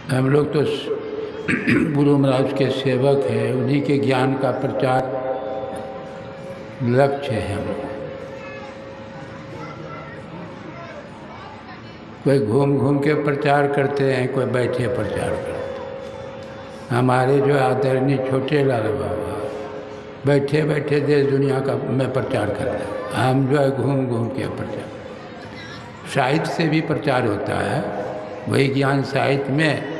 हम लोग तो गुरु महाराज के सेवक हैं, उन्हीं के ज्ञान का प्रचार लक्ष्य है हम लोग। कोई घूम घूम के प्रचार करते हैं, कोई बैठे प्रचार करते हैं। हमारे जो आदरणीय छोटे लाल बाबा बैठे बैठे देश दुनिया का में प्रचार करते हैं। हम जो है घूम घूम के प्रचार, साहित्य से भी प्रचार होता है, वही ज्ञान साहित्य में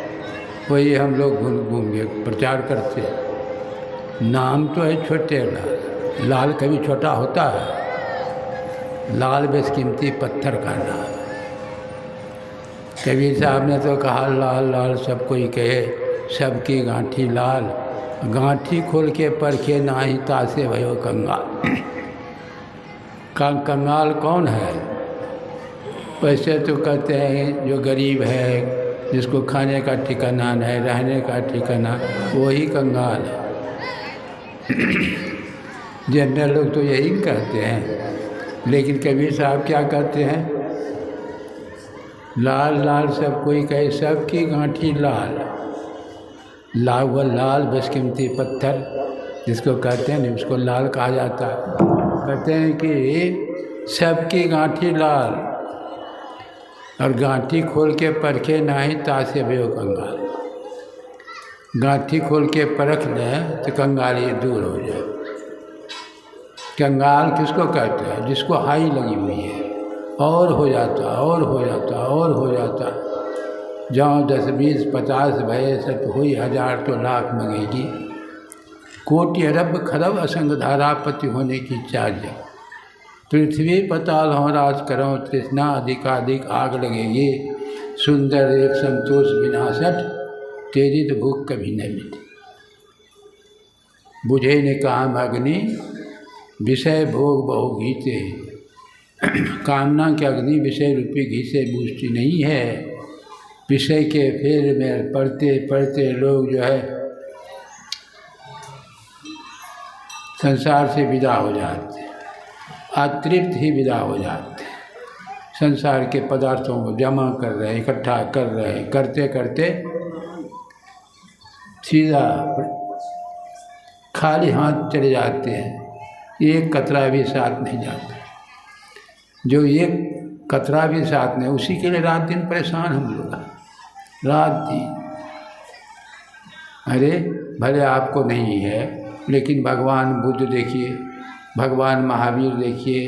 वही हम लोग घूम घूम के प्रचार करते हैं। नाम तो है छोटे लाल, लाल कभी छोटा होता है? लाल बेशकीमती पत्थर का नाम। कबीर साहब ने तो कहा लाल लाल सब कोई कहे, सबकी गांठी लाल, गांठी खोल के परखे नाही तासे भयो कंगाल। कंगाल कौन है? वैसे तो कहते हैं जो गरीब है, जिसको खाने का ठिकाना नहीं, रहने का ठिकाना, वही कंगाल है। जनरल लोग तो यही कहते हैं, लेकिन कबीर साहब क्या कहते हैं? लाल लाल सब कोई कहे, सबकी गांठी लाल। लाल व लाल बेशकीमती पत्थर जिसको कहते हैं, उसको लाल कहा जाता है। कहते हैं कि सबकी गांठी लाल, और गांठी खोल के परखे नाही तासे भयो कंगाल। गांठी खोल के परख लें तो कंगाली दूर हो जाए। कंगाल किसको कहते हैं? जिसको हाई लगी हुई है, और हो जाता और हो जाता और हो जाता, जहाँ 10 20 50 भये सत हुई, 1000 तो लाख मंगेगी, कोटि अरब खरब असंग धारापति होने की चार्ज। पृथ्वी पताल हो राज करो, तृष्णा अधिकाधिक आग लगेगी, सुंदर एक संतोष विनाशट, तेरी तो भूख कभी न मिटी। बुझे ने काम अग्नि, विषय भोग बहु घीते। कामना की अग्नि विषय रूपी घी से बुझती नहीं है। विषय के फेर में पढ़ते पढ़ते लोग जो है संसार से विदा हो जाते, अतृप्त ही विदा हो जाते। संसार के पदार्थों को जमा कर रहे, इकट्ठा कर रहे, करते करते सीधा खाली हाथ चले जाते हैं, एक कतरा भी साथ नहीं जाता। जो एक कतरा भी साथ नहीं, उसी के लिए रात दिन परेशान हम लोग, रात दिन। अरे भले आपको नहीं है, लेकिन भगवान बुद्ध देखिए, भगवान महावीर देखिए,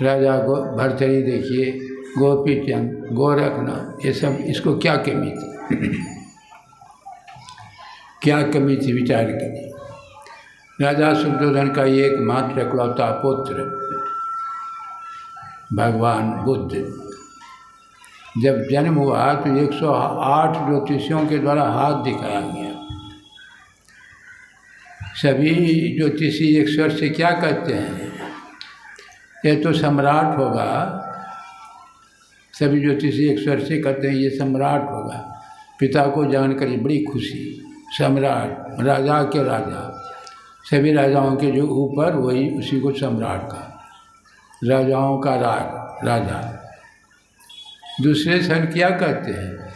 राजा भरथरी देखिए, गोपी चंद, गोरखनाथ, ये सब, इसको क्या कमी थी? क्या कमी थी? विचार करिए। राजा शुद्धोधन का एकमात्र इकलौता पुत्र भगवान बुद्ध, जब जन्म हुआ तो 108 ज्योतिषियों के द्वारा हाथ दिखाया गया। सभी ज्योतिषी एक स्वर से क्या कहते हैं? ये तो सम्राट होगा। सभी ज्योतिषी एक स्वर से कहते हैं ये सम्राट होगा। पिता को जानकर बड़ी खुशी, सम्राट, राजा के राजा, सभी राजाओं के जो ऊपर, वही उसी को सम्राट का, राजाओं का राजा। दूसरे क्षण क्या कहते हैं?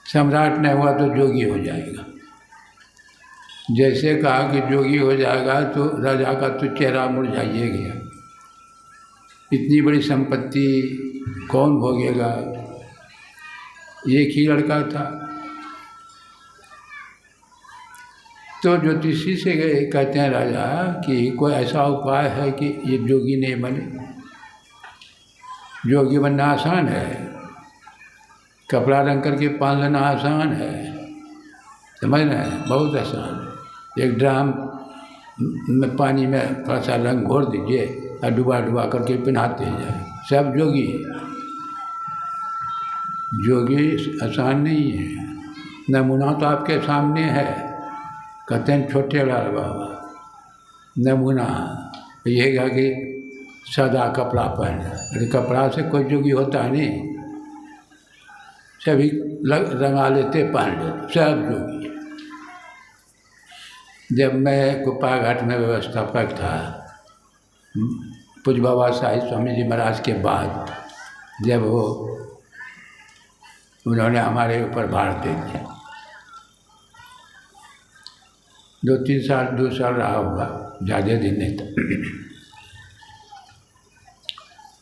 सम्राट नहीं हुआ तो जोगी हो जाएगा। जैसे कहा कि जोगी हो जाएगा तो राजा का तो चेहरा मुरझाइए गया। इतनी बड़ी संपत्ति कौन भोगेगा? एक ही लड़का था। तो ज्योतिषी से कहते हैं राजा कि कोई ऐसा उपाय है कि ये जोगी नहीं बने? जोगी बनना आसान है, कपड़ा रंग करके पान लेना आसान है, समझ रहे हैं? बहुत आसान है। एक ड्राम में पानी में थोड़ा सा रंग घोर दीजिए और डुबा डुबा करके पहनाते जाए, सब जोगी है। जोगी आसान नहीं है। नमूना तो आपके सामने है। कहते हैं छोटे लाल बाबा नमूना ये है कि सादा कपड़ा पहने, अरे कपड़ा से कोई जोगी होता नहीं। सभी रंगा लेते, पहन लेते, सब जोगी। जब मैं कुप्पा घाट में व्यवस्थापक था, पूज्य बाबा साहिब स्वामी जी महाराज के बाद, जब वो उन्होंने हमारे ऊपर भार दे दिया। 2 साल रहा होगा, ज़्यादा दिन नहीं था।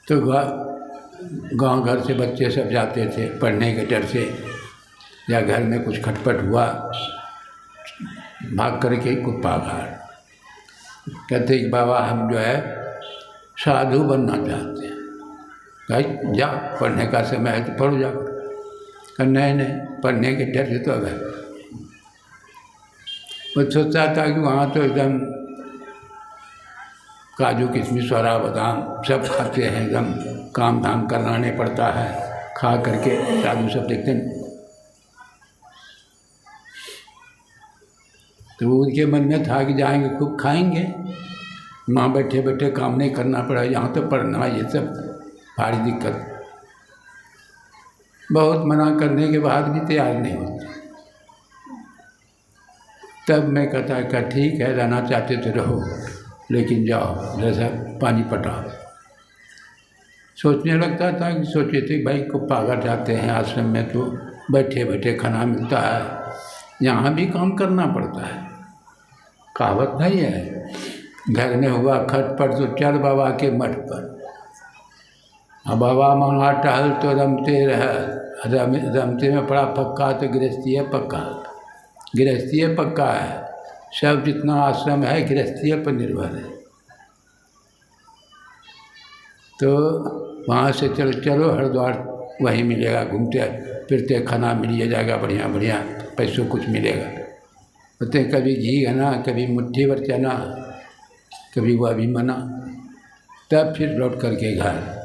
तो गांव घर से बच्चे सब जाते थे पढ़ने के डर से, या घर में कुछ खटपट हुआ भाग करके कुप्पा घाट कहते कि बाबा हम जो है साधु बनना चाहते हैं। भाई जा, पढ़ने का समय है तो पढ़ जा। नहीं, पढ़ने के डर से तो गए। वो सोचता था कि वहाँ तो एकदम काजू किशमिश वाला बादाम सब खाते हैं, एकदम काम धाम करना नहीं पड़ता है, खा करके साधु सब देखते हैं। तो उनके मन में था कि जाएंगे खूब खाएंगे, वहाँ बैठे बैठे काम नहीं करना पड़ा, यहाँ तो पढ़ना ये सब भारी दिक्कत। बहुत मना करने के बाद भी तैयार नहीं होते। तब मैं कहता क्या ठीक है, रहना चाहते तो रहो, लेकिन जाओ जैसा पानी पटाओ। सोचने लगता था कि सोचे थे भाई कुप्पा घाट जाते हैं आश्रम में तो बैठे बैठे खाना मिलता है, यहाँ भी काम करना पड़ता है। कहावत नहीं है, घर में हुआ खटपट तो चल बाबा के मठ पर। अब बाबा मांगा टहल तो रमते रह, रमते में पड़ा पक्का तो गृहस्थी है पक्का। गृहस्थी है पक्का है, सब जितना आश्रम है गृहस्थी पर निर्भर है। तो वहाँ से चलो हरिद्वार, वहीं मिलेगा, घूमते फिरते खाना मिल जाएगा बढ़िया बढ़िया, पैसों कुछ मिलेगा। बोलते कभी घी घना, कभी मुट्ठी भर चना, कभी वह भी मना, तब फिर लौट करके घर।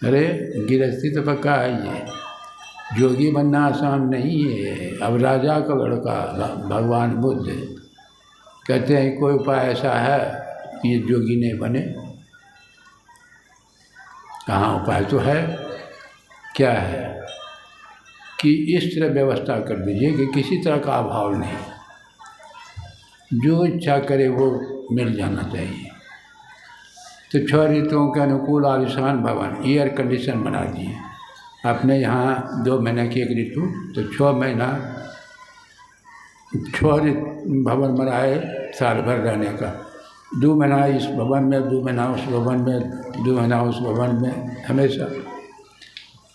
अरे गृहस्थी तो पक्का है, ये जोगी बनना आसान नहीं है। अब राजा का लड़का भगवान बुद्ध कहते हैं कोई उपाय ऐसा है कि ये जोगी नहीं बने। कहाँ उपाय तो है, क्या है कि इस तरह व्यवस्था कर दीजिए कि किसी तरह का अभाव नहीं, जो इच्छा करे वो मिल जाना चाहिए। तो 6 ऋतुओं के अनुकूल आलिशान भवन, एयर कंडीशन बना दिए। अपने यहाँ 2 महीने की एक ऋतु, तो 6 महीना 6 भवन बनाए साल भर रहने का। 2 महीना इस भवन में, 2 महीना उस भवन में, 2 महीना उस भवन में, हमेशा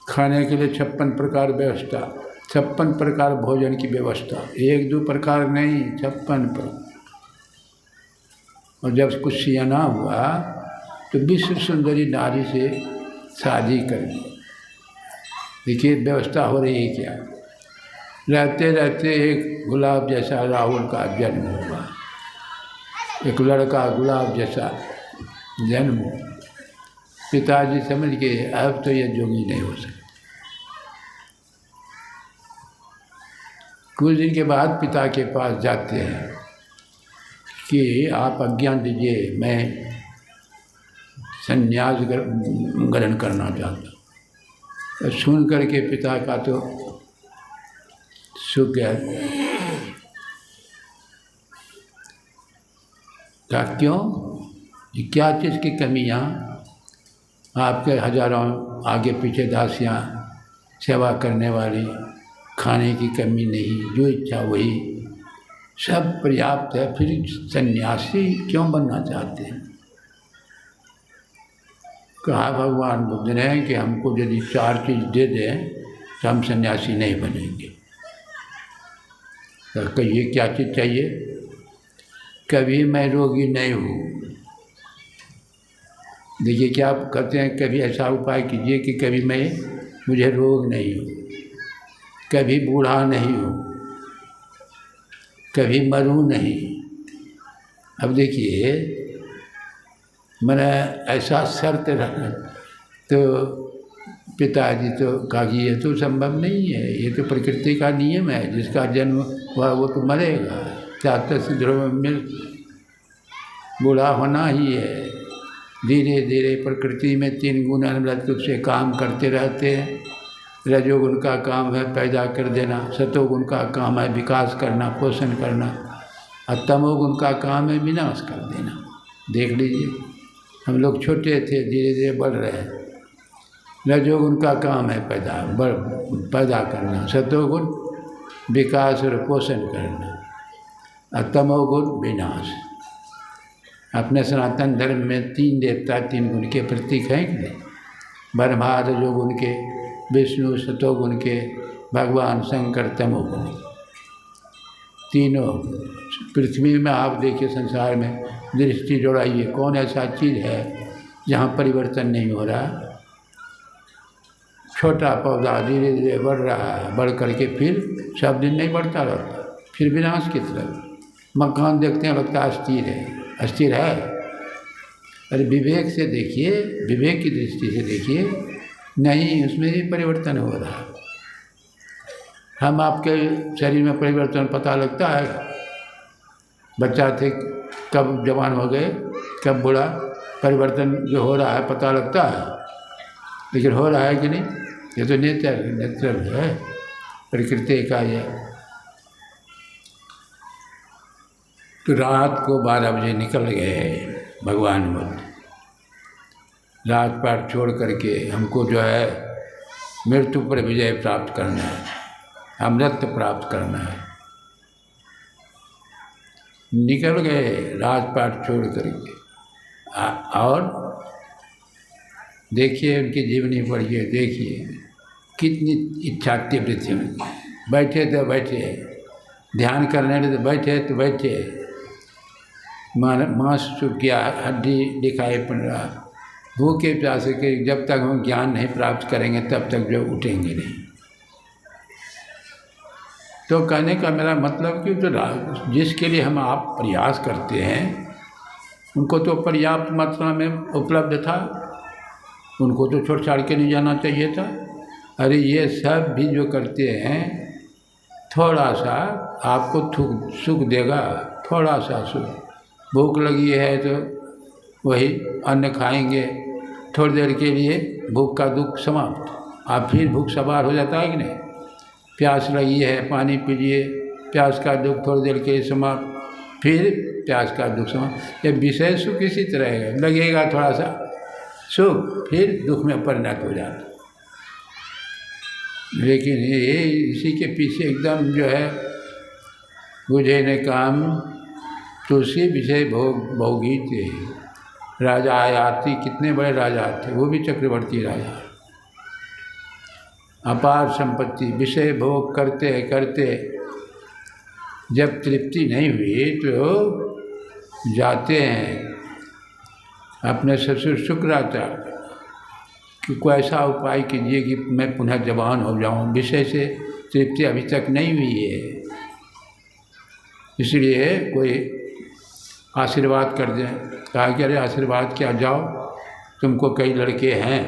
खाने के लिए 56 प्रकार व्यवस्था, 56 प्रकार भोजन की व्यवस्था, 1-2 प्रकार नहीं, 56 प्रकार। और जब कुछ सियाना हुआ तो विश्व सुंदरी नारी से शादी कर दी। देखिए व्यवस्था हो रही है क्या। रहते रहते एक गुलाब जैसा राहुल का जन्म हुआ, एक लड़का गुलाब जैसा जन्म। पिताजी समझ गए अब तो ये जोगी नहीं हो सकता। कुछ दिन के बाद पिता के पास जाते हैं कि आप आज्ञा दीजिए, मैं संन्यास ग्रहण करना चाहता हूँ। तो सुन करके पिता का तो सूख गया। क्या क्यों, ये क्या चीज़ की कमी यहाँ? आपके हजारों आगे पीछे दासियाँ सेवा करने वाली, खाने की कमी नहीं, जो इच्छा वही सब पर्याप्त है, फिर सन्यासी क्यों बनना चाहते हैं? कहा भगवान बुद्ध ने कि हमको यदि 4 चीज़ दे दें तो हम सन्यासी नहीं बनेंगे। तो कहिए क्या चीज़ चाहिए? कभी मैं रोगी नहीं हूँ। देखिए क्या आप कहते हैं, कभी ऐसा उपाय कीजिए कि कभी मुझे रोग नहीं हो, कभी बूढ़ा नहीं हो, कभी मरूं नहीं। अब देखिए मैंने ऐसा शर्त रखा तो पिताजी तो कहा कि ये तो संभव नहीं है, ये तो प्रकृति का नियम है, जिसका जन्म हुआ वो तो मरेगा, चाहते ध्रुव में बूढ़ा होना ही है। धीरे धीरे प्रकृति में 3 गुण अनवरत से काम करते रहते हैं। रजोगुण का काम है पैदा कर देना, सतोगुण का काम है विकास करना, पोषण करना, और तमोगुण का काम है विनाश कर देना। देख लीजिए हम लोग छोटे थे, धीरे धीरे बढ़ रहे हैं। रजोगुण का काम है पैदा करना, सतोगुण विकास और पोषण करना, और तमोगुण विनाश। अपने सनातन धर्म में 3 देवता 3 गुण के प्रतीक हैं कि नहीं? ब्रह्मा रजोगुण के, विष्णु सतोगुण के, भगवान शंकर तमोगुण। तीनों पृथ्वी में आप देखिए, संसार में दृष्टि जोड़ाइए, कौन ऐसा चीज़ है जहाँ परिवर्तन नहीं हो रहा? छोटा पौधा धीरे धीरे बढ़ रहा है, बढ़ करके फिर सब दिन नहीं बढ़ता रहता, फिर विनाश की तरफ। मकान देखते हैं, लगता है अस्थिर है, अस्थिर है। अरे विवेक से देखिए, विवेक की दृष्टि से देखिए, नहीं, उसमें भी परिवर्तन हो रहा है। हम आपके शरीर में परिवर्तन पता लगता है? बच्चा थे कब जवान हो गए, कब बूढ़ा, परिवर्तन जो हो रहा है पता लगता है, लेकिन हो रहा है कि नहीं? ये तो नेचर है, प्रकृति का ये। तो रात को 12 बजे निकल गए भगवान बुद्ध, राजपाट छोड़ करके। हमको जो है मृत्यु पर विजय प्राप्त करना है, अमृत प्राप्त करना है। निकल गए राजपाट छोड़ करके। और देखिए उनकी जीवनी पढ़िए, देखिए कितनी इच्छा तीव्र थी उनकी। बैठे तो बैठे, ध्यान करने लगे तो बैठे तो बैठे, मांस सूख गया, हड्डी दिखाई पड़ रहा, भूखे प्यासे के जब तक हम ज्ञान नहीं प्राप्त करेंगे तब तक जो उठेंगे नहीं। तो कहने का मेरा मतलब कि जो जिसके लिए हम आप प्रयास करते हैं उनको तो पर्याप्त मात्रा में उपलब्ध था, उनको तो छोड़ छाड़ के नहीं जाना चाहिए था। अरे ये सब भी जो करते हैं, थोड़ा सा आपको सुख देगा, थोड़ा सा सुख। भूख लगी है तो वही अन्न खाएंगे, थोड़ी देर के लिए भूख का दुख समाप्त, आप फिर भूख सवार हो जाता है कि नहीं? प्यास लगी है, पानी पीजिए, प्यास का दुख थोड़ी देर के लिए समाप्त, फिर प्यास का दुख समाप्त। ये विषय सुख इसी तरह है, लगेगा थोड़ा सा सुख, फिर दुख में परिणत हो जाता। लेकिन ये इसी के पीछे एकदम जो है, बुझे ने काम तुलसी विषय भोगी थे। राजा आयाती, कितने बड़े राजा थे, वो भी चक्रवर्ती राजा। अपार संपत्ति, विषय भोग करते करते जब तृप्ति नहीं हुई तो जाते हैं अपने ससुर शुक्राचार्य कि कोई ऐसा उपाय कीजिए कि मैं पुनः जवान हो जाऊं, विषय से तृप्ति अभी तक नहीं हुई है, इसलिए कोई आशीर्वाद कर दें। कहा कि अरे आशीर्वाद क्या, जाओ, तुमको कई लड़के हैं,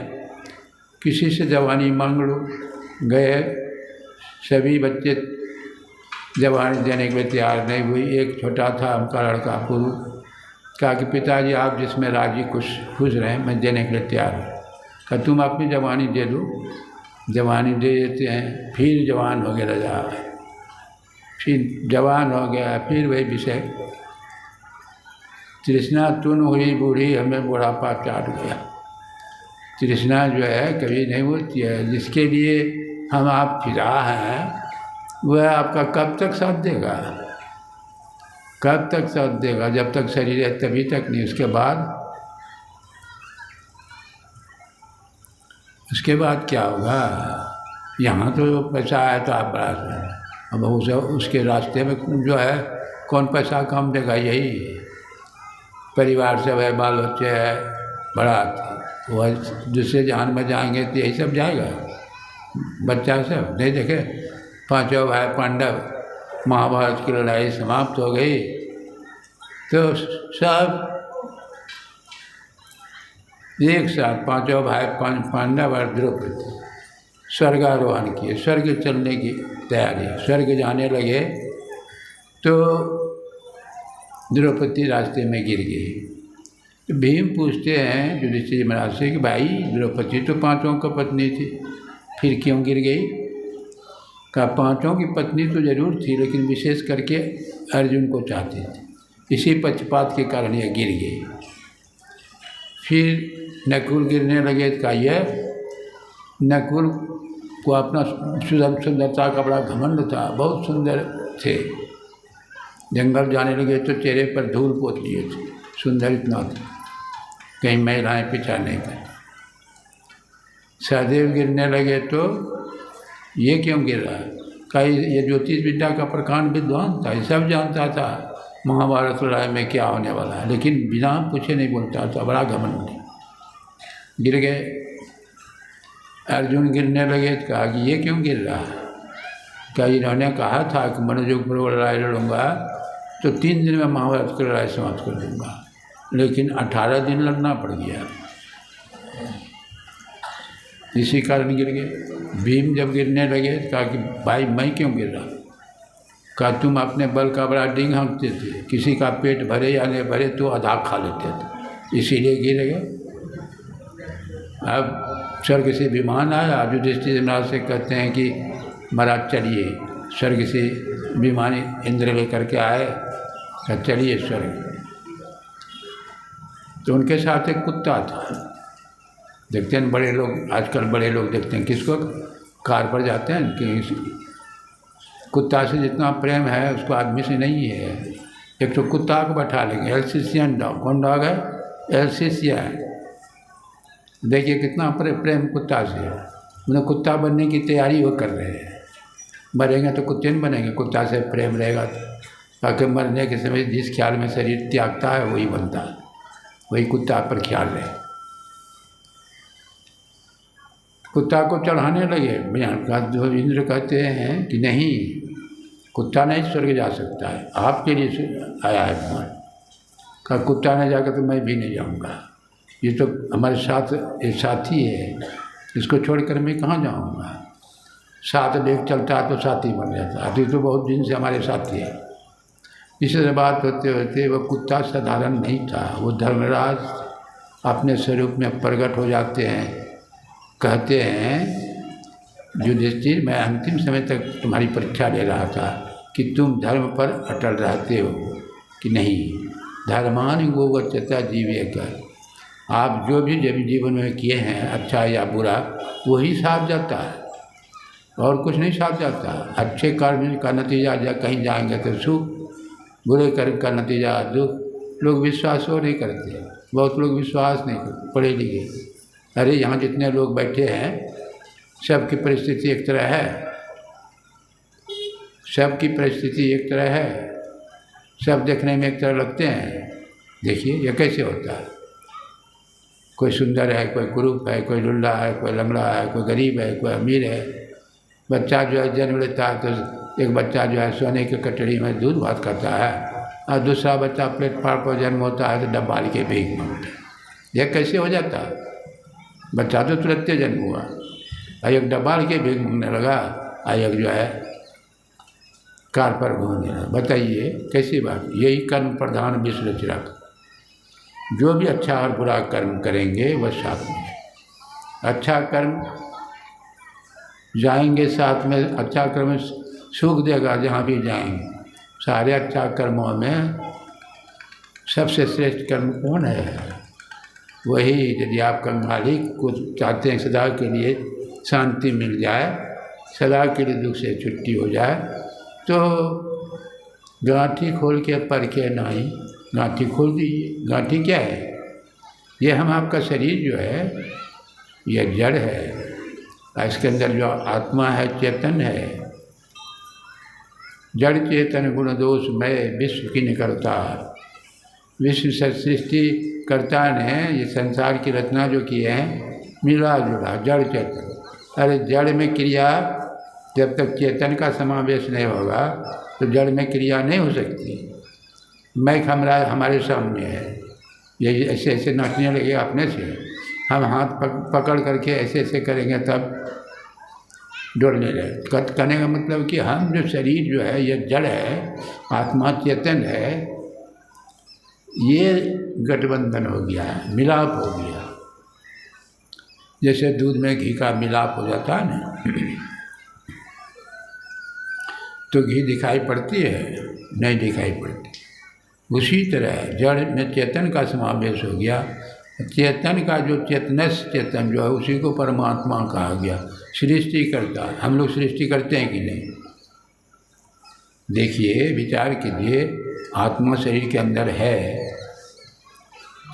किसी से जवानी मांग लो। गए, सभी बच्चे जवानी देने के लिए तैयार नहीं हुई। एक छोटा था उनका लड़का पुरु, कहा कि पिताजी आप जिसमें राजी खुश रहें, मैं देने के लिए तैयार हूँ। कहा तुम अपनी जवानी दे दो। जवानी दे देते हैं, फिर जवान हो गया राजा, फिर जवान हो गया, फिर वही विषय तृष्णा तुन हुई बूढ़ी, हमें बुढ़ापा चाट गया। तृष्णा जो है कभी नहीं होती है, जिसके लिए हम आप फिदा हैं वह आपका कब तक साथ देगा, कब तक साथ देगा? जब तक शरीर है तभी तक नहीं, उसके बाद क्या होगा? यहाँ तो पैसा आया तो आप बड़ा, अब उसके रास्ते में जो है कौन पैसा कम देगा? यही परिवार सब है, बाल बच्चे है, बड़ा वह दूसरे जहान में जाएंगे तो यही सब जाएगा। बच्चा सब नहीं देखे, पांचों भाई पांडव, महाभारत की लड़ाई समाप्त हो गई तो सब एक साथ पांचों भाई पांडव और द्रौपदी स्वर्गारोहण किए, स्वर्ग चलने की तैयारी, स्वर्ग जाने लगे तो द्रौपदी रास्ते में गिर गई। तो भीम पूछते हैं युधिष्ठिर महाराज से कि भाई द्रौपदी तो पांचों की पत्नी थी, फिर क्यों गिर गई? कहा पांचों की पत्नी तो जरूर थी, लेकिन विशेष करके अर्जुन को चाहती थी, इसी पक्षपात के कारण यह गिर गई। फिर नकुल गिरने लगे तो कहा नकुल को अपना सुंदरता का बड़ा घमंड था, बहुत सुंदर थे। जंगल जाने लगे तो चेहरे पर धूल पोत लिए थे, सुंदर इतना था, कहीं महिलाएं पीछा नहीं कर। सहदेव गिरने लगे तो ये क्यों गिरा? कई ये ज्योतिष विद्या का प्रकांड विद्वान था, ये सब जानता था महाभारत लड़ाई में क्या होने वाला है, लेकिन बिना पूछे नहीं बोलता था, बड़ा घमंड। गिर गए। अर्जुन गिरने लगे तो कहा कि ये क्यों गिर रहा है? क्या इन्होंने कहा था कि मनोजुग पर लड़ाई लड़ूंगा तो 3 दिन में महाभारत की लड़ाई समाप्त कर दूंगा, लेकिन 18 दिन लड़ना पड़ गया, इसी कारण गिर गए। भीम जब गिरने लगे तो कहा कि भाई मैं क्यों गिर रहा? कहा तुम अपने बल का बड़ा डींग हाँकते थे, किसी का पेट भरे या नहीं भरे तो आधा खा लेते थे, इसीलिए गिर गए। अब स्वर्ग से विमान आया, युधिष्ठिर महाराज से कहते हैं कि महाराज चलिए, स्वर्ग से विमान इंद्र लेकर के आए, कहा चलिए स्वर्ग। तो उनके साथ एक कुत्ता था। देखते हैं बड़े लोग, आजकल बड़े लोग देखते हैं किसको कार पर जाते हैं कि कुत्ता से जितना प्रेम है उसको आदमी से नहीं है। एक तो कुत्ता को बैठा लेंगे, एल्सेशियन डॉग। कौन डॉग है? एल्सेशियन। देखिए कितना प्रेम कुत्ता से। उन्हें कुत्ता बनने की तैयारी वो कर रहे हैं। मरेंगे तो कुत्ते नहीं बनेंगे, कुत्ता से प्रेम रहेगा ताकि मरने के समय जिस ख्याल में शरीर त्यागता है वही बनता है, वही कुत्ता पर ख्याल रहे। कुत्ता को चढ़ाने लगे। जो इंद्र कहते हैं कि नहीं, कुत्ता नहीं स्वर्ग जा सकता है, आपके लिए आया है भगवान। कहा कुत्ता नहीं जाकर तो मैं भी नहीं जाऊंगा, ये तो हमारे साथ एक साथी है, इसको छोड़कर मैं कहाँ जाऊंगा। साथ लेके चलता तो साथी बन जाता, अभी तो बहुत दिन से हमारे साथी है। इससे बात होते होते वो कुत्ता साधारण नहीं था, वो धर्मराज अपने स्वरूप में प्रकट हो जाते हैं। कहते हैं युधिष्ठिर, मैं अंतिम समय तक तुम्हारी परीक्षा ले रहा था कि तुम धर्म पर अटल रहते हो कि नहीं। धर्मान गोगच्छता जीवे कर, आप जो भी जब जीवन में किए हैं अच्छा या बुरा वही साथ जाता है और कुछ नहीं साथ जाता। अच्छे कर्म का नतीजा कहीं जाएंगे तो सुख, बुरे कर्म का नतीजा दुख। लोग विश्वास और नहीं करते, बहुत लोग विश्वास नहीं करते पढ़े लिखे। अरे यहाँ जितने लोग बैठे हैं सबकी परिस्थिति एक तरह है, सबकी परिस्थिति एक तरह है, सब देखने में एक तरह लगते हैं। देखिए ये कैसे होता है, कोई सुंदर है, कोई कुरूप है, कोई लुल्ला है, कोई लंगड़ा है, कोई गरीब है, कोई अमीर है। बच्चा जो है जन्म लेता है तो एक बच्चा जो है सोने की कटोरी में दूध भात करता है और दूसरा बच्चा प्लेटफार्म पर जन्म होता है तो डब्बा के भीख मांगता है। यह कैसे हो जाता है? बच्चा तो तुरंत जन्म हुआ और एक डब्बा के भीख मांगने लगा और एक जो है कार पर घूमने लगा। बताइए कैसी बात? यही कर्म प्रधान विश्व रचरक। जो भी अच्छा और बुरा कर्म करेंगे वह साथ में। अच्छा कर्म जाएंगे साथ में, अच्छा कर्म सुख देगा जहाँ भी जाएंगे। सारे अच्छा कर्मों में सबसे श्रेष्ठ कर्म कौन है? वही, यदि आपका मालिक को चाहते हैं सदा के लिए शांति मिल जाए, सदा के लिए दुख से छुट्टी हो जाए, तो गांठी खोल के पर के नहीं, गांठी खोल दीजिए। गांठी क्या है? ये हम आपका शरीर जो है यह जड़ है, इसके अंदर जो आत्मा है चेतन है। जड़ चेतन गुण दोष मय विश्व की निकलता। विश्व सृष्टि कर्ता ने ये संसार की रचना जो की है मिला जुला जड़ चेतन। अरे जड़ में क्रिया जब तक चेतन का समावेश नहीं होगा तो जड़ में क्रिया नहीं हो सकती। मैं हमारे सामने है, ये ऐसे ऐसे नाचने लगे अपने से, हम हाथ पकड़ करके ऐसे ऐसे करेंगे तब डोलने लगे। कहने का मतलब कि हम जो शरीर जो है ये जड़ है, आत्मा चेतन है, ये गठबंधन हो गया है, मिलाप हो गया। जैसे दूध में घी का मिलाप हो जाता है ना, तो घी दिखाई पड़ती है? नहीं दिखाई पड़ती। उसी तरह जड़ में चेतन का समावेश हो गया चेतन का जो चेतनस चेतन जो है उसी को परमात्मा कहा गया। सृष्टि करता है। हम लोग सृष्टि करते हैं कि नहीं? देखिए, विचार कीजिए, आत्मा शरीर के अंदर है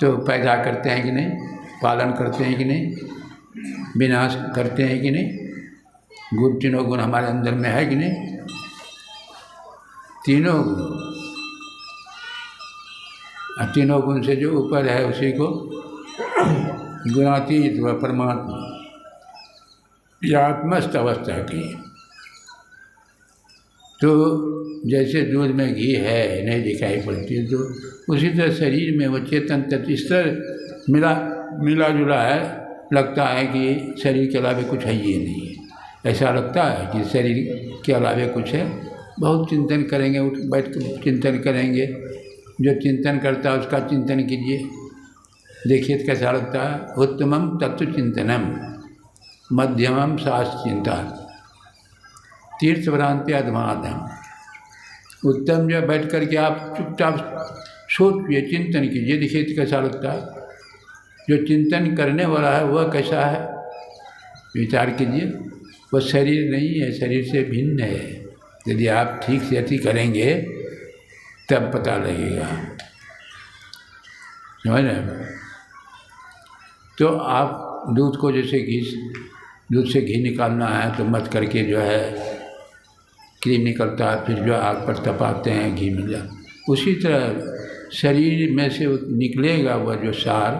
तो पैदा करते हैं कि नहीं? पालन करते हैं कि नहीं? विनाश करते हैं कि नहीं? गुण, तीनों गुण हमारे अंदर में है कि नहीं? तीनों गुण, तीनों गुण से जो ऊपर है उसी को गुणातीत व परमात्मा या आत्मस्थ अवस्था की। तो जैसे दूध में घी है नहीं दिखाई पड़ती, तो उसी तरह शरीर में वो चेतन तत्व इस तरह मिला जुला है, लगता है कि शरीर के अलावा कुछ है ही नहीं है। ऐसा लगता है कि शरीर के अलावा कुछ है। बहुत चिंतन करेंगे, उठ बैठ कर चिंतन करेंगे। जो चिंतन करता है उसका चिंतन कीजिए, देखिए तो कैसा लगता है। उत्तमम तत्व चिंतनम, मध्यमम शास्त्र चिंता, तीर्थ भ्रांति अधमाधम। उत्तम जो बैठ कर के आप चुपचाप सोचिए, चिंतन कीजिए, देखिए तो कैसा लगता है। जो चिंतन करने वाला है वह कैसा है, विचार कीजिए। वह शरीर नहीं है, शरीर से भिन्न है। यदि आप ठीक से अति करेंगे तब पता लगेगा, समझ रहे? तो आप दूध को जैसे दूध से घी निकालना है तो मत करके जो है क्रीम निकलता है, फिर जो आग पर तपाते हैं घी मिल जाए। उसी तरह शरीर में से निकलेगा वह जो सार,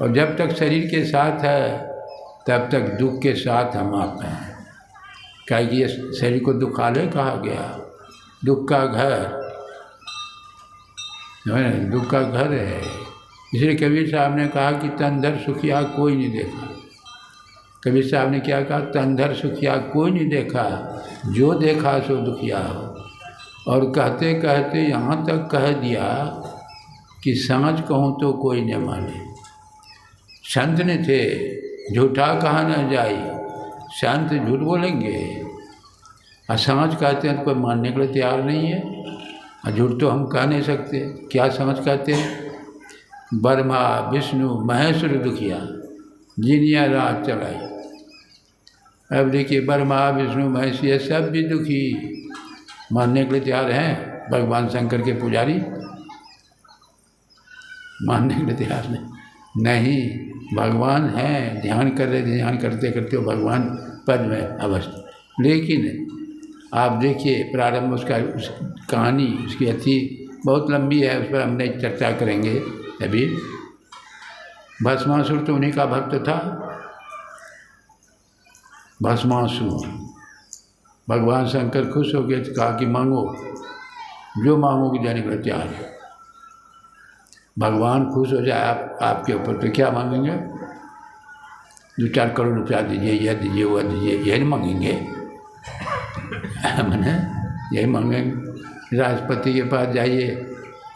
और जब तक शरीर के साथ है तब तक दुख के साथ हम आप हैं। क्या ये शरीर को दुखालय कहा गया, दुख का घर, दुख का घर है। इसलिए कबीर साहब ने कहा कि तंधर सुखिया कोई नहीं देखा। कबीर साहब ने क्या कहा? तंधर सुखिया कोई नहीं देखा, जो देखा सो दुखिया हो। और कहते कहते यहाँ तक कह दिया कि सांझ कहूँ तो कोई न माने। संत ने थे, झूठा कहा न जाई, संत झूठ बोलेंगे। और सांझ कहते हैं तो कोई मानने के लिए तैयार नहीं है, और झूठ तो हम कह नहीं सकते। क्या समझ कहते हैं? ब्रह्मा विष्णु महेश्वर दुखिया, जिनिया रात चलाई। अब देखिए, ब्रह्मा विष्णु महेश ये सब भी दुखी, मानने के लिए तैयार हैं। भगवान शंकर के पुजारी मानने के लिए तैयार नहीं। भगवान हैं, ध्यान कर रहे, ध्यान करते करते वो भगवान पद में अवस्था। लेकिन आप देखिए प्रारंभ उसका, उस कहानी उसकी अच्छी बहुत लंबी है, उस पर हम नहीं चर्चा करेंगे अभी। भस्मासुर तो उन्हीं का भक्त था। भस्मासुर, भगवान शंकर खुश हो गए तो कहा कि मांगो, जो मांगोगी देने को तैयार है। भगवान खुश हो जाए आपके ऊपर तो क्या मांगेंगे? 2-4 करोड़ रुपया दीजिए, यह दीजिए, वह दीजिए, यही मांगेंगे। मैंने यही मांगेंगे। राष्ट्रपति के पास जाइए,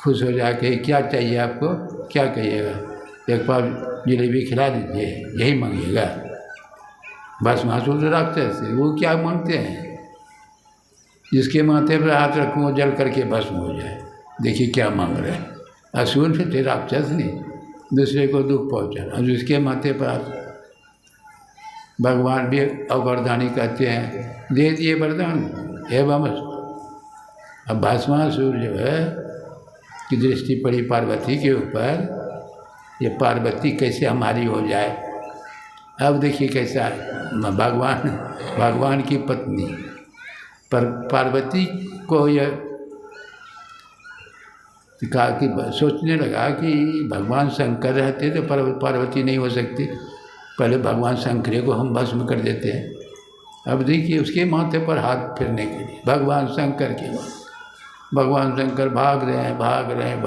खुश हो जाके क्या चाहिए आपको, क्या कहिएगा? एक बार जलेबी खिला दीजिए, यही मांगिएगा। बस महसूस राक्षस से वो क्या मांगते हैं? जिसके माथे पर हाथ रखूँ वो जल करके भस्म हो जाए। देखिए क्या मांग रहे हैं। असुर से थे, राक्षस नहीं, दूसरे को दुख पहुँचा। और जिसके माथे पर हाथ, भगवान भी अवरदानी कहते हैं, दे दिए वरदान एवं। अब भस्मासुर जो है की दृष्टि पड़ी पार्वती के ऊपर, ये पार्वती कैसे हमारी हो जाए। अब देखिए कैसा है, भगवान की पत्नी पर पार्वती को यह कहा कि सोचने लगा कि भगवान शंकर रहते तो पार्वती नहीं हो सकती, पहले भगवान शंकर को हम भस्म कर देते हैं। अब देखिए उसके माथे पर हाथ फिरने के लिए भगवान शंकर के, भगवान शंकर भाग रहे हैं।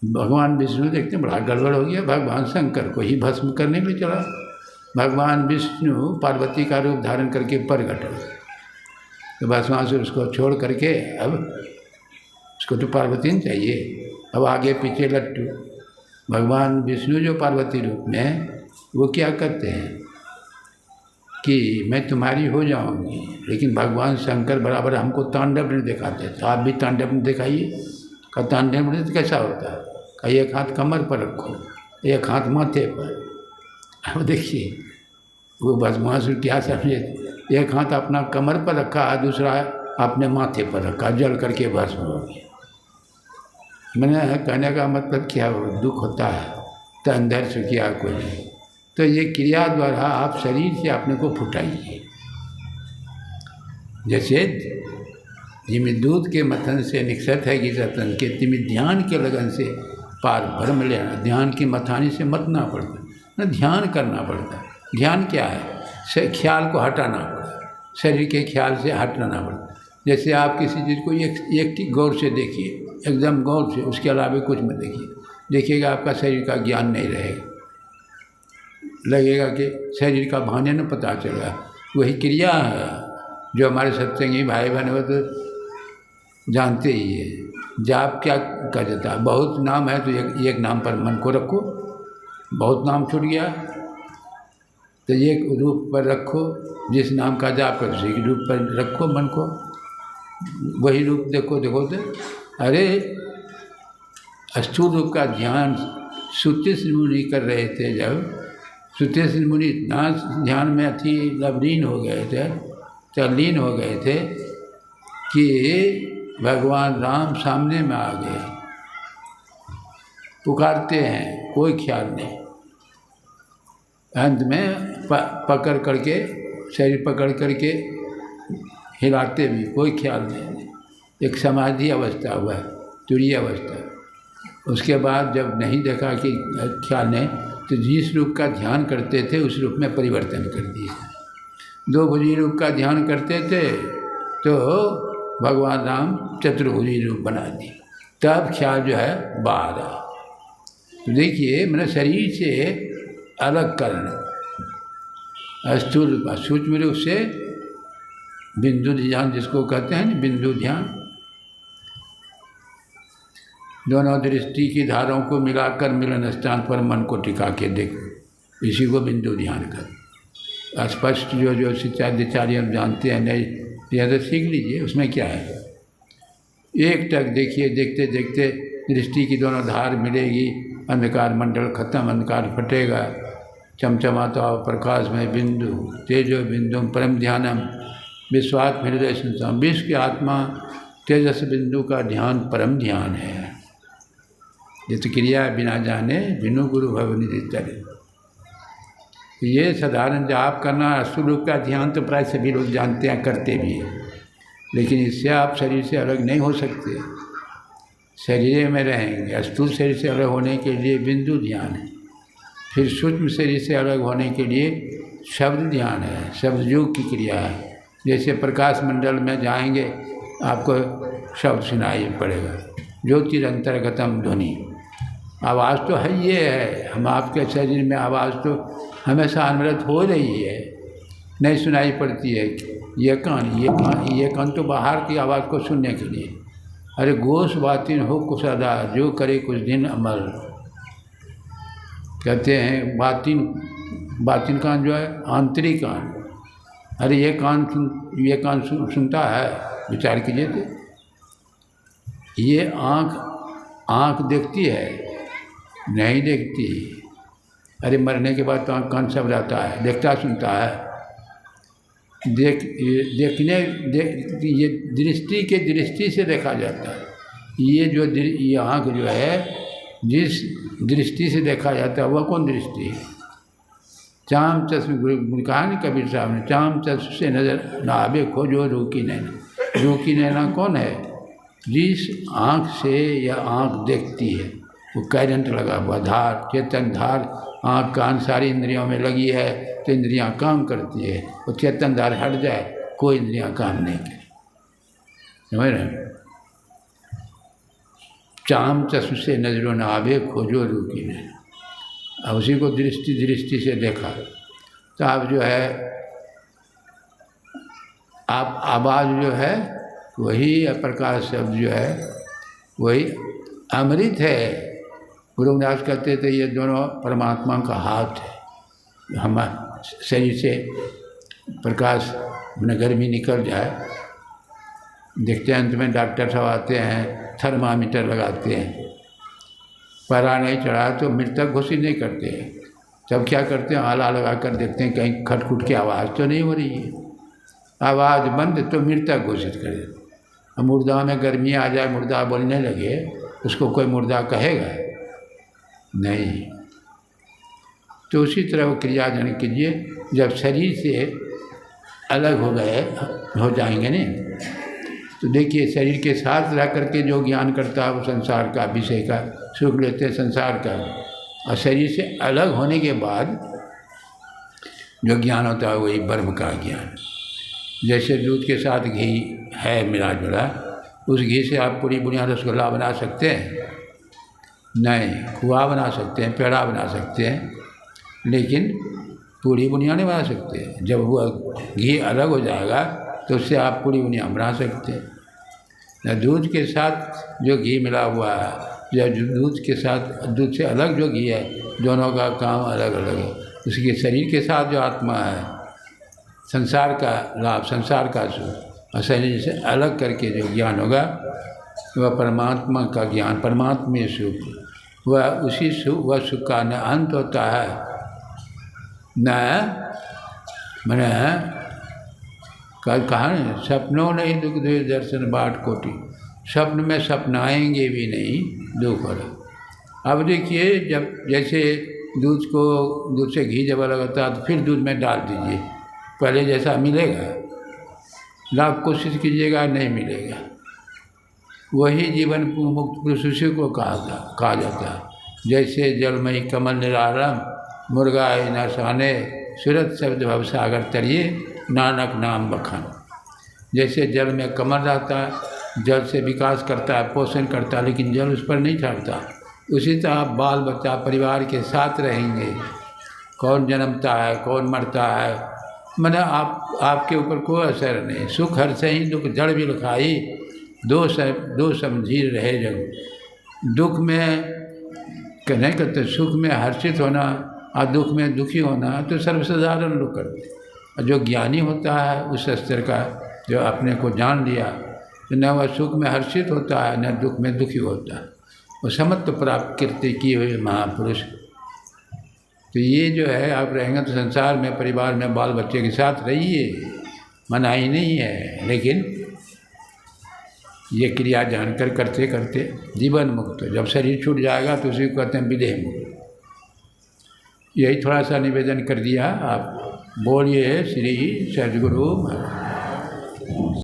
भगवान विष्णु देखते हैं बड़ा गड़बड़ हो गया, भगवान शंकर को ही भस्म करने के लिए चला। भगवान विष्णु पार्वती का रूप धारण करके प्रकट हो, तो भस्मासुर उसको छोड़ करके, अब उसको तो पार्वती नहीं चाहिए, अब आगे पीछे लट्टू। भगवान विष्णु जो पार्वती रूप में, वो क्या करते हैं कि मैं तुम्हारी हो जाऊंगी, लेकिन भगवान शंकर बराबर हमको तांडव नहीं दिखाते। तो आप भी तांडव नहीं दिखाइए, कहता अंडरमृत कैसा होता है? कहा एक हाथ कमर पर रखो, एक हाथ माथे पर। अब देखिए वो बदमाश क्या समझे, एक हाथ अपना कमर पर रखा, दूसरा अपने माथे पर रखा, जल करके भस्म हो गया। मैंने कहने का मतलब क्या हो, दुख होता है तो अंदर से किया कोई नहीं। तो ये क्रिया द्वारा आप शरीर से अपने को फुटाइए। जैसे जिम्मे दूध के मथन से निकसत है कि रतन के, तिमी ध्यान के लगन से पार भ्रम लेना। ध्यान की मथानी से मतना पड़ता ना, ध्यान करना पड़ता। ध्यान क्या है? ख्याल को हटाना पड़ता, शरीर के ख्याल से हटाना पड़ता। जैसे आप किसी चीज़ को एक गौर से देखिए, एकदम गौर से, उसके अलावा कुछ मत देखिए। देखिएगा आपका शरीर का ज्ञान नहीं रहेगा, लगेगा कि शरीर का भाने न पता चला। वही क्रिया है जो हमारे सत्संगी भाई बहन हो तो जानते ही है। जाप क्या कहा जाता है? बहुत नाम है तो एक नाम पर मन को रखो। बहुत नाम छूट गया तो एक रूप पर रखो, जिस नाम का जाप कर उसी रूप पर रखो मन को। वही रूप देखो तो अरे स्थूल रूप का ध्यान सुतीश्वर मुनि कर रहे थे। जब सुतीश्वर मुनि इतना ध्यान में लीन हो गए थे, तल्लीन हो गए थे कि भगवान राम सामने में आ गए, पुकारते हैं, कोई ख्याल नहीं। अंत में पकड़ करके, शरीर पकड़ करके हिलाते भी, कोई ख्याल नहीं। एक समाधि अवस्था हुआ, तुरीय अवस्था। उसके बाद जब नहीं देखा कि ख्याल नहीं, तो जिस रूप का ध्यान करते थे उस रूप में परिवर्तन कर दिया। दो भुजी रूप का ध्यान करते थे तो भगवान राम चतुर्भुजी रूप बना दिए, तब ख्याल जो है बाहर आ। तो देखिए मैंने शरीर से अलग करना, स्थूल रूप सूक्ष्म रूप से बिंदु ध्यान जिसको कहते हैं, बिंदु ध्यान। दोनों दृष्टि की धाराओं को मिलाकर मिलन स्थान पर मन को टिका के देखो, इसी को बिंदु ध्यान कर। स्पष्ट जो शिक्षाचार्य जानते हैं, नहीं यह तो सीख लीजिए। उसमें क्या है, एक टक देखिए, देखते देखते दृष्टि की दोनों धार मिलेगी, अंधकार मंडल खत्म, अंधकार फटेगा, चमचमाता प्रकाश में बिंदु, तेजो बिंदु परम ध्यानम, विश्वात्म हृदय संसार। विश्व की आत्मा तेजस बिंदु का ध्यान परम ध्यान है। जित क्रिया बिना जाने बिनु गुरु भवनिधि तरे। ये साधारण जाप करना, स्वरूप का ध्यान तो प्राय सभी लोग जानते हैं, करते भी हैं, लेकिन इससे आप शरीर से अलग नहीं हो सकते, शरीर में रहेंगे। स्थूल शरीर से अलग होने के लिए बिंदु ध्यान है, फिर सूक्ष्म शरीर से अलग होने के लिए शब्द ध्यान है, शब्द योग की क्रिया है। जैसे प्रकाश मंडल में जाएंगे आपको शब्द सुनाई पड़ेगा, ज्योतिरंतर्गतम ध्वनि। आवाज़ तो है, ये है, हम आपके शरीर में आवाज़ तो हमेशा अनवरत हो रही है, नहीं सुनाई पड़ती है। ये कान तो बाहर की आवाज़ को सुनने के लिए। अरे गोश बातिन हो कुछ अदा, जो करे कुछ दिन अमल। कहते हैं बातिन कान जो है आंतरिक कान। अरे ये कान सुनता है, विचार कीजिए तो। ये आँख देखती है, नहीं देखती। अरे मरने के बाद तो आँख कान सब रहता है, देखता सुनता है। ये दृष्टि से देखा जाता है। ये आँख जो है, जिस दृष्टि से देखा जाता है वह कौन दृष्टि है? चाम चश्म कहा नहीं कबीर साहब ने, चाम चश्म से नजर ना आवे खोजो रूकी नैना। रूकी नैना कौन है? जिस आँख से यह आँख देखती है, वो करंट लगा हुआ धार, चेतन धार आँख कान सारी इंद्रियों में लगी है तो इंद्रियां काम करती है। वो चेतन धार हट जाए, कोई इंद्रियां काम नहीं करें। समझ रहे? चाम चश्म से नजरों न आवे खोजो रूकी ने। अब उसी को दृष्टि से देखा तो आप जो है, आप आवाज़ जो है वही प्रकाश शब्द जो है वही अमृत है। गुरु रविदास कहते थे ये दोनों परमात्मा का हाथ है। हम शरीर से प्रकाश में गर्मी निकल जाए, देखते हैं, अंत में डॉक्टर साहब आते हैं, थर्मामीटर लगाते हैं, पहरा नहीं चढ़ा तो मृतक घोषित नहीं करते। तब क्या करते हैं, आला लगा कर देखते हैं कहीं खटखुट की आवाज़ तो नहीं हो रही है। आवाज़ बंद तो मृतक घोषित कर देते। अब मुर्दा में गर्मी आ जाए, मुर्दा बोलने लगे, उसको कोई मुर्दा कहेगा नहीं। तो उसी तरह वो क्रिया जन कीजिए। जब शरीर से अलग हो जाएंगे नहीं, तो देखिए शरीर के साथ रह करके जो ज्ञान करता है वो संसार का, विषय का सुख लेते हैं संसार का। और शरीर से अलग होने के बाद जो ज्ञान होता है वही ब्रह्म का ज्ञान। जैसे दूध के साथ घी है मिला जुला, उस घी से आप पूरी बुनिया रसगुल्ला बना सकते हैं नहीं, खोआ बना सकते हैं, पेड़ा बना सकते हैं, लेकिन पूरी बुनिया नहीं बना सकते। जब वह घी अलग हो जाएगा तो उससे आप पूरी बुनिया बना सकते हैं। दूध के साथ जो घी मिला हुआ है, या दूध के साथ दूध से अलग जो घी है, दोनों का काम अलग अलग है। उसके शरीर के साथ जो आत्मा है, संसार का लाभ, संसार का सुख, और शरीर से अलग करके जो ज्ञान होगा वह परमात्मा का ज्ञान, परमात्मा सुख, वह उसी सुख, वह सुख का न अंत होता है न मैंने कहा न, सपनों नहीं दुख दे दर्शन बाट कोटि, स्वप्न में सपनाएंगे भी नहीं दुख हो। अब देखिए, जब जैसे दूध से घी जब अलग होता है तो फिर दूध में डाल दीजिए, पहले जैसा मिलेगा? लाख कोशिश कीजिएगा नहीं मिलेगा। वही जीवन मुक्त पुरुष उसी को कहा जाता है। जैसे जलमयी कमल निरालम, मुर्गा न साने, सूरत शब्द भवसागर तरिए, नानक नाम बखान। जैसे जल में कमल रहता है, जल से विकास करता है, पोषण करता है, लेकिन जल उस पर नहीं चढ़ता। उसी तरह बाल बच्चा परिवार के साथ रहेंगे, कौन जन्मता है कौन मरता है, मैंने आपके ऊपर कोई असर नहीं। सुख हर से ही दुख जड़ भी लिखाई, दो समझी रहे जग। दुख में नहीं करते, सुख में हर्षित होना और दुख में दुखी होना तो सर्वसाधारण लोग करते। और जो ज्ञानी होता है उस स्तर का, जो अपने को जान लिया, तो न वह सुख में हर्षित होता है न दुख में दुखी होता है। वो समत्व प्राप्त करते किए हुए महापुरुष। तो ये जो है, आप रहेंगे तो संसार में परिवार में बाल बच्चे के साथ रहिए, मनाही नहीं है, लेकिन ये क्रिया जानकर करते करते जीवन मुक्त। जब शरीर छूट जाएगा तो उसी को कहते हैं विदेह मुक्त। यही थोड़ा सा निवेदन कर दिया। आप बोलिए श्री सद्गुरु महाराज।